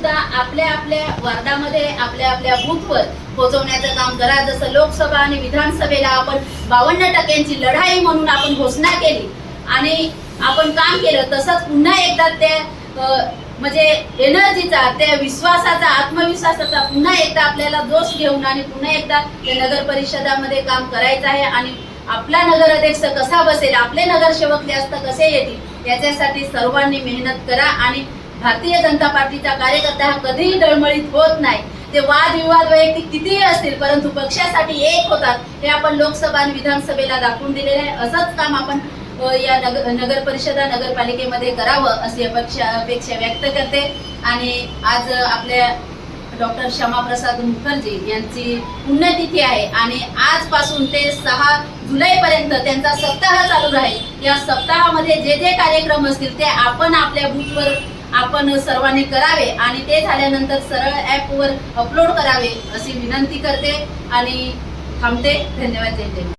सुद्धा आपल्या आपल्या वार्डामध्ये आपल्या आपल्या बूथवर पोहोचवण्याचं काम करा। जसं लोकसभा आणि विधानसभेला आपण 52% लढाई म्हणून आपण घोषणा केली आणि आपण काम केलं, तसंच पुन्हा एकदा ते म्हणजे एनर्जीचा, त्या विश्वासाचा, आत्मविश्वासाचा पुन्हा एकदा आपल्याला जोश घेऊन आणि पुन्हा एकदा ते नगर परिषदामध्ये काम करायचं आहे। आणि आपला नगर अध्यक्ष कसा बसेल, आपले नगरसेवक जास्त कसे येतील, याच्यासाठी सर्वांनी मेहनत करा। आणि भारतीय जनता पार्टीचा कार्यकर्ता हा कधीही डळमळीत होत नाही। ते वादविवाद वैयक्तिक कितीही असतील, परंतु पक्षासाठी एक होतात, हे आपण लोकसभा आणि विधानसभेला दाखवून दिलेले आहे। असंच काम आपण या नगर परिषदा नगरपालिकेमध्ये करावं अशी अपेक्षा व्यक्त करते। आणि आज आपल्या डॉक्टर श्यामाप्रसाद मुखर्जी यांची पुण्यतिथी आहे आणि आजपासून ते 6 जुलैपर्यंत त्यांचा सप्ताह चालू राहील। या सप्ताहामध्ये जे जे कार्यक्रम असतील ते आपण आपल्या बूथवर आपण सर्वांनी करावे आणि ते झाल्यानंतर सरळ ॲपवर अपलोड करावे अशी विनंती करते आणि थांबते। धन्यवाद। जय जय।